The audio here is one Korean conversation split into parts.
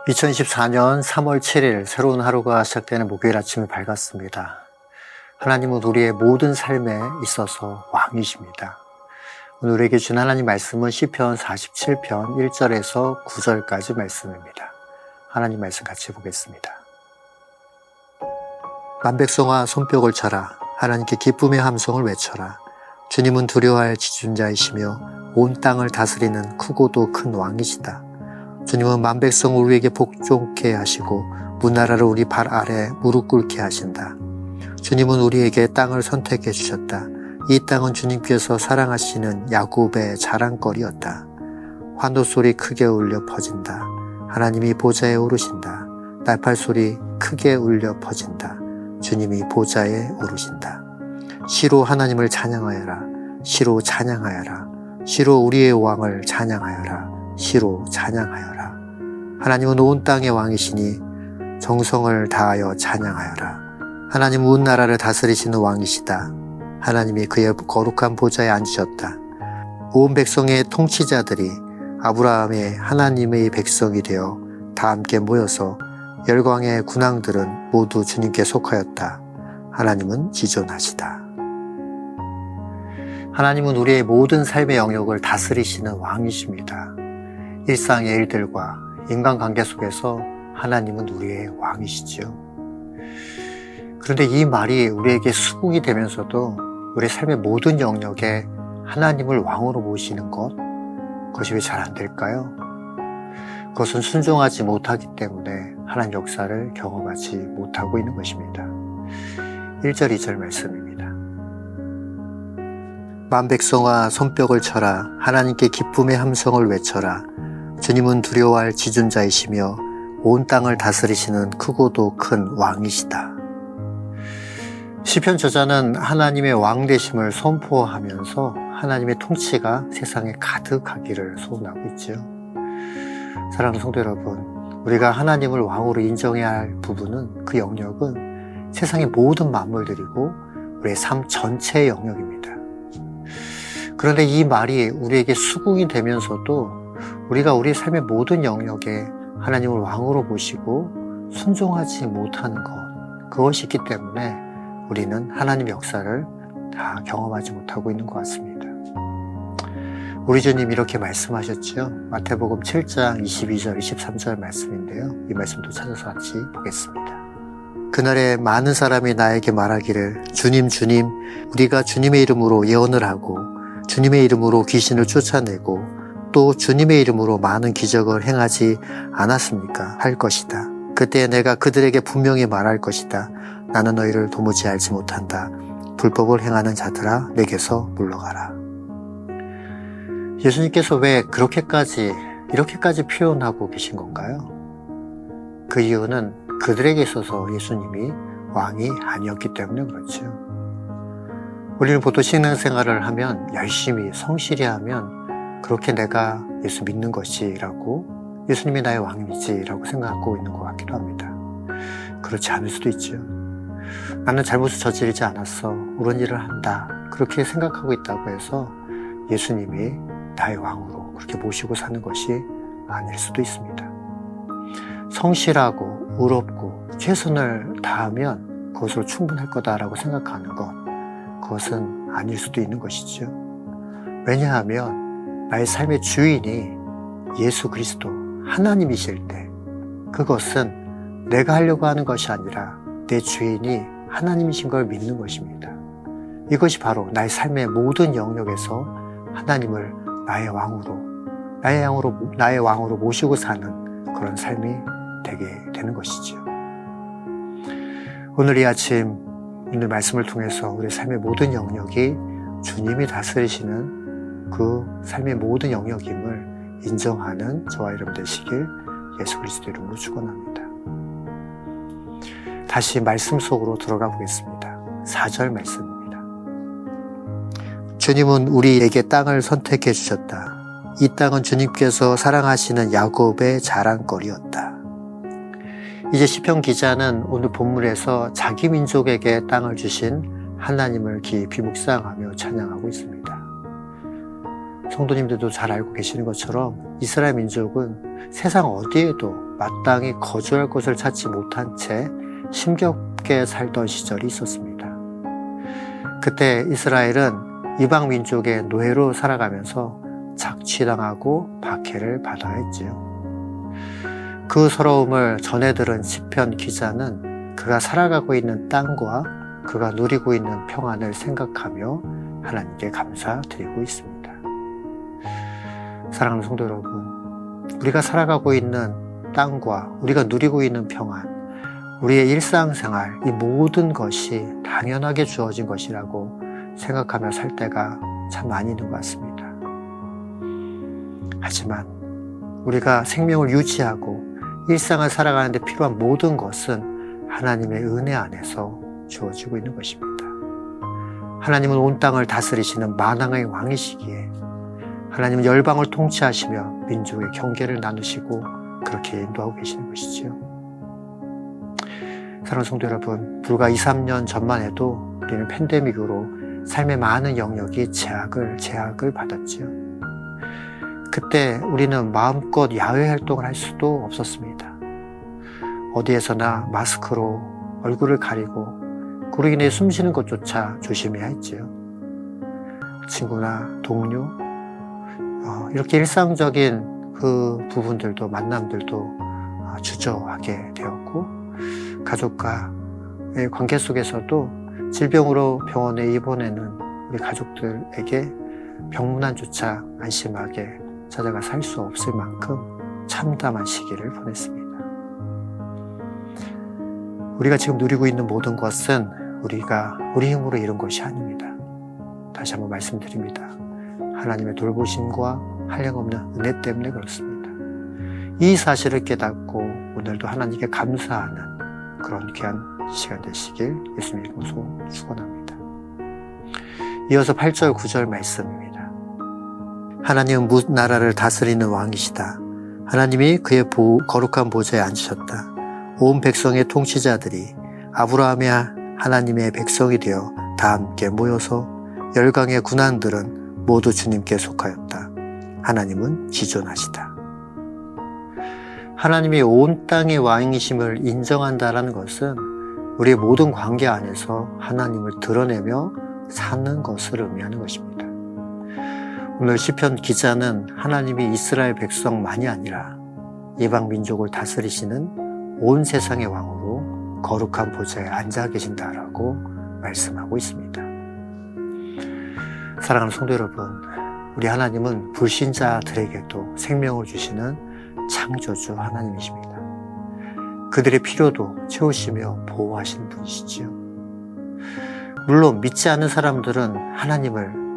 2024년 3월 7일 새로운 하루가 시작되는 목요일 아침이 밝았습니다. 하나님은 우리의 모든 삶에 있어서 왕이십니다. 오늘 우리에게 준 하나님 말씀은 시편 47편 1절에서 9절까지 말씀입니다. 하나님 말씀 같이 보겠습니다. 만백성아 손뼉을 쳐라. 하나님께 기쁨의 함성을 외쳐라. 주님은 두려워할 지존자이시며 온 땅을 다스리는 크고도 큰 왕이시다. 주님은 만백성을 우리에게 복종케 하시고 문나라를 우리 발 아래 무릎 꿇게 하신다. 주님은 우리에게 땅을 선택해 주셨다. 이 땅은 주님께서 사랑하시는 야곱의 자랑거리였다. 환호소리 크게 울려 퍼진다. 하나님이 보좌에 오르신다. 날팔소리 크게 울려 퍼진다. 주님이 보좌에 오르신다. 시로 하나님을 찬양하여라. 시로 찬양하여라. 시로 우리의 왕을 찬양하여라. 시로 찬양하여라. 하나님은 온 땅의 왕이시니 정성을 다하여 찬양하여라. 하나님은 온 나라를 다스리시는 왕이시다. 하나님이 그의 거룩한 보좌에 앉으셨다. 온 백성의 통치자들이 아브라함의 하나님의 백성이 되어 다 함께 모여서 열광의 군왕들은 모두 주님께 속하였다. 하나님은 지존하시다. 하나님은 우리의 모든 삶의 영역을 다스리시는 왕이십니다. 일상의 일들과 인간관계 속에서 하나님은 우리의 왕이시죠. 그런데 이 말이 우리에게 수긍이 되면서도 우리의 삶의 모든 영역에 하나님을 왕으로 모시는 그것이 왜 잘 안 될까요? 그것은 순종하지 못하기 때문에 하나님 역사를 경험하지 못하고 있는 것입니다. 1절, 2절 말씀입니다. 만백성아 손뼉을 쳐라. 하나님께 기쁨의 함성을 외쳐라. 주님은 두려워할 지존자이시며 온 땅을 다스리시는 크고도 큰 왕이시다. 시편 저자는 하나님의 왕 되심을 선포하면서 하나님의 통치가 세상에 가득하기를 소원하고 있죠. 사랑하는 성도 여러분, 우리가 하나님을 왕으로 인정해야 할 부분은 그 영역은 세상의 모든 만물들이고 우리의 삶 전체의 영역입니다. 그런데 이 말이 우리에게 수긍이 되면서도 우리가 우리 삶의 모든 영역에 하나님을 왕으로 모시고 순종하지 못하는 그것이 있기 때문에 우리는 하나님의 역사를 다 경험하지 못하고 있는 것 같습니다. 우리 주님 이렇게 말씀하셨죠. 마태복음 7장 22절, 23절 말씀인데요. 이 말씀도 찾아서 같이 보겠습니다. 그날에 많은 사람이 나에게 말하기를 주님, 주님, 우리가 주님의 이름으로 예언을 하고 주님의 이름으로 귀신을 쫓아내고 또 주님의 이름으로 많은 기적을 행하지 않았습니까? 할 것이다. 그때 내가 그들에게 분명히 말할 것이다. 나는 너희를 도무지 알지 못한다. 불법을 행하는 자들아 내게서 물러가라. 예수님께서 왜 이렇게까지 표현하고 계신 건가요? 그 이유는 그들에게 있어서 예수님이 왕이 아니었기 때문에 그렇죠. 우리는 보통 신앙생활을 하면 열심히 성실히 하면 그렇게 내가 예수 믿는 것이라고 예수님이 나의 왕이지라고 생각하고 있는 것 같기도 합니다. 그렇지 않을 수도 있죠. 나는 잘못을 저지르지 않았어. 옳은 일을 한다. 그렇게 생각하고 있다고 해서 예수님이 나의 왕으로 그렇게 모시고 사는 것이 아닐 수도 있습니다. 성실하고 의롭고 최선을 다하면 그것으로 충분할 거다라고 생각하는 그것은 아닐 수도 있는 것이죠. 왜냐하면 나의 삶의 주인이 예수 그리스도 하나님이실 때 그것은 내가 하려고 하는 것이 아니라 내 주인이 하나님이신 걸 믿는 것입니다. 이것이 바로 나의 삶의 모든 영역에서 하나님을 나의 왕으로 모시고 사는 그런 삶이 되게 되는 것이죠. 오늘 이 아침 오늘 말씀을 통해서 우리 삶의 모든 영역이 주님이 다스리시는 그 삶의 모든 영역임을 인정하는 저와 여러분 되시길 예수 그리스도 이름으로 축원합니다. 다시 말씀 속으로 들어가 보겠습니다. 4절 말씀입니다. 주님은 우리에게 땅을 선택해 주셨다. 이 땅은 주님께서 사랑하시는 야곱의 자랑거리였다. 이제 시편 기자는 오늘 본문에서 자기 민족에게 땅을 주신 하나님을 깊이 묵상하며 찬양하고 있습니다. 성도님들도 잘 알고 계시는 것처럼 이스라엘 민족은 세상 어디에도 마땅히 거주할 곳을 찾지 못한 채 힘겹게 살던 시절이 있었습니다. 그때 이스라엘은 이방 민족의 노예로 살아가면서 착취당하고 박해를 받아야 했지요. 그 서러움을 전해 들은 시편 기자는 그가 살아가고 있는 땅과 그가 누리고 있는 평안을 생각하며 하나님께 감사드리고 있습니다. 사랑하는 성도 여러분, 우리가 살아가고 있는 땅과 우리가 누리고 있는 평안, 우리의 일상생활, 이 모든 것이 당연하게 주어진 것이라고 생각하며 살 때가 참 많이 있는 것 같습니다. 하지만 우리가 생명을 유지하고 일상을 살아가는 데 필요한 모든 것은 하나님의 은혜 안에서 주어지고 있는 것입니다. 하나님은 온 땅을 다스리시는 만왕의 왕이시기에 하나님은 열방을 통치하시며 민족의 경계를 나누시고 그렇게 인도하고 계시는 것이지요. 사랑하는 성도 여러분, 불과 2, 3년 전만 해도 우리는 팬데믹으로 삶의 많은 영역이 제약을 받았지요. 그때 우리는 마음껏 야외 활동을 할 수도 없었습니다. 어디에서나 마스크로 얼굴을 가리고 그로 인해 숨쉬는 것조차 조심해야 했지요. 친구나 동료, 이렇게 일상적인 그 부분들도 만남들도 주저하게 되었고, 가족과의 관계 속에서도 질병으로 병원에 입원해는 우리 가족들에게 병문안조차 안심하게 찾아가 살 수 없을 만큼 참담한 시기를 보냈습니다. 우리가 지금 누리고 있는 모든 것은 우리가 우리 힘으로 이룬 것이 아닙니다. 다시 한번 말씀드립니다. 하나님의 돌보심과 한량없는 은혜 때문에 그렇습니다. 이 사실을 깨닫고 오늘도 하나님께 감사하는 그런 귀한 시간 되시길 예수님 이름으로 축원합니다. 이어서 8절 9절 말씀입니다. 하나님은 뭇 나라를 다스리는 왕이시다. 하나님이 그의 거룩한 보좌에 앉으셨다. 온 백성의 통치자들이 아브라함의 하나님의 백성이 되어 다 함께 모여서 열강의 군환들은 모두 주님께 속하였다. 하나님은 지존하시다. 하나님이 온 땅의 왕이심을 인정한다라는 것은 우리의 모든 관계 안에서 하나님을 드러내며 사는 것을 의미하는 것입니다. 오늘 시편 기자는 하나님이 이스라엘 백성만이 아니라 이방 민족을 다스리시는 온 세상의 왕으로 거룩한 보좌에 앉아 계신다라고 말씀하고 있습니다. 사랑하는 성도 여러분, 우리 하나님은 불신자들에게도 생명을 주시는 창조주 하나님이십니다. 그들의 필요도 채우시며 보호하시는 분이시지요. 물론 믿지 않는 사람들은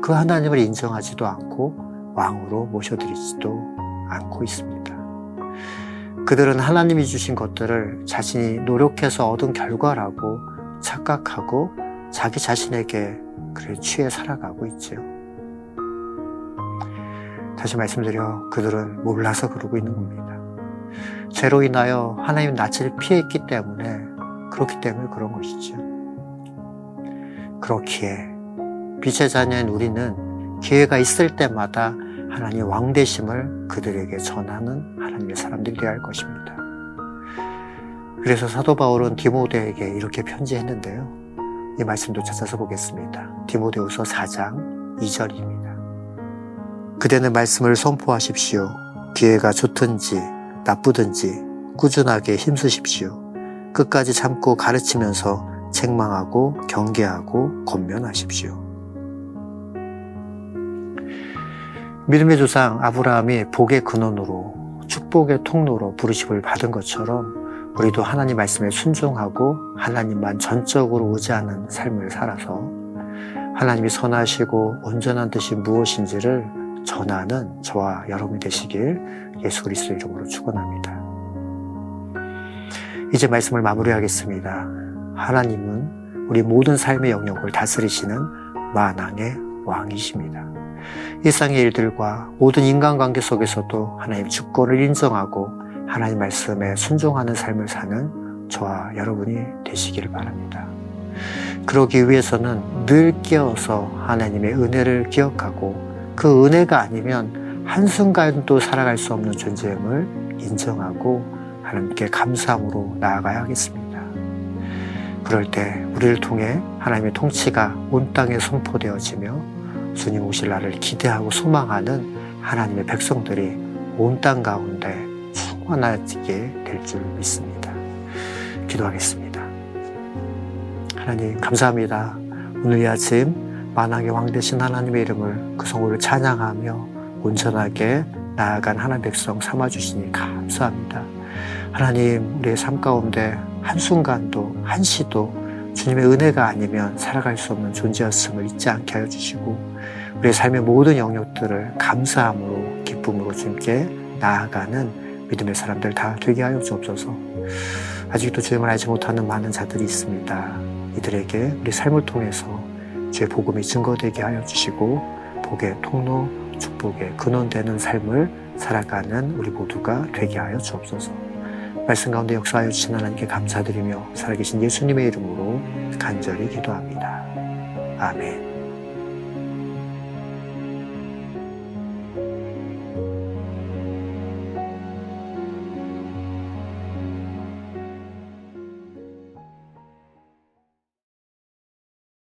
그 하나님을 인정하지도 않고 왕으로 모셔드리지도 않고 있습니다. 그들은 하나님이 주신 것들을 자신이 노력해서 얻은 결과라고 착각하고 자기 자신에게 그래 취해 살아가고 있지요. 다시 말씀드려 그들은 몰라서 그러고 있는 겁니다. 죄로 인하여 하나님 낯을 피했기 때문에 그렇기 때문에 그런 것이죠. 그렇기에 빛의 자녀인 우리는 기회가 있을 때마다 하나님의 왕되심을 그들에게 전하는 하나님의 사람들이 되어야 할 것입니다. 그래서 사도 바울은 디모데에게 이렇게 편지했는데요. 이 말씀도 찾아서 보겠습니다. 디모데후서 4장 2절입니다. 그대는 말씀을 선포하십시오. 기회가 좋든지 나쁘든지 꾸준하게 힘쓰십시오. 끝까지 참고 가르치면서 책망하고 경계하고 권면하십시오. 믿음의 조상 아브라함이 복의 근원으로 축복의 통로로 부르심을 받은 것처럼 우리도 하나님 말씀에 순종하고 하나님만 전적으로 의지하는 삶을 살아서 하나님이 선하시고 온전한 뜻이 무엇인지를 전하는 저와 여러분이 되시길 예수 그리스도 이름으로 축원합니다. 이제 말씀을 마무리하겠습니다. 하나님은 우리 모든 삶의 영역을 다스리시는 만왕의 왕이십니다. 일상의 일들과 모든 인간관계 속에서도 하나님 주권을 인정하고 하나님 말씀에 순종하는 삶을 사는 저와 여러분이 되시기를 바랍니다. 그러기 위해서는 늘 깨어서 하나님의 은혜를 기억하고 그 은혜가 아니면 한순간도 살아갈 수 없는 존재임을 인정하고 하나님께 감사함으로 나아가야 하겠습니다. 그럴 때 우리를 통해 하나님의 통치가 온 땅에 선포되어지며 주님 오실 날을 기대하고 소망하는 하나님의 백성들이 온 땅 가운데 충만하게 될 줄 믿습니다. 기도하겠습니다. 하나님 감사합니다. 오늘 이 아침 만왕의 왕 되신 하나님의 이름을 그 성호를 찬양하며 온전하게 나아간 하나님 백성 삼아주시니 감사합니다. 하나님 우리의 삶 가운데 한순간도 한시도 주님의 은혜가 아니면 살아갈 수 없는 존재였음을 잊지 않게 하여 주시고 우리의 삶의 모든 영역들을 감사함으로 기쁨으로 주님께 나아가는 믿음의 사람들 다 되게 하여 주옵소서. 아직도 주님을 알지 못하는 많은 자들이 있습니다. 이들에게 우리 삶을 통해서 주의 복음이 증거되게 하여 주시고 복의 통로, 축복의 근원되는 삶을 살아가는 우리 모두가 되게 하여 주옵소서. 말씀 가운데 역사하여 주신 하나님께 감사드리며 살아계신 예수님의 이름으로 간절히 기도합니다. 아멘.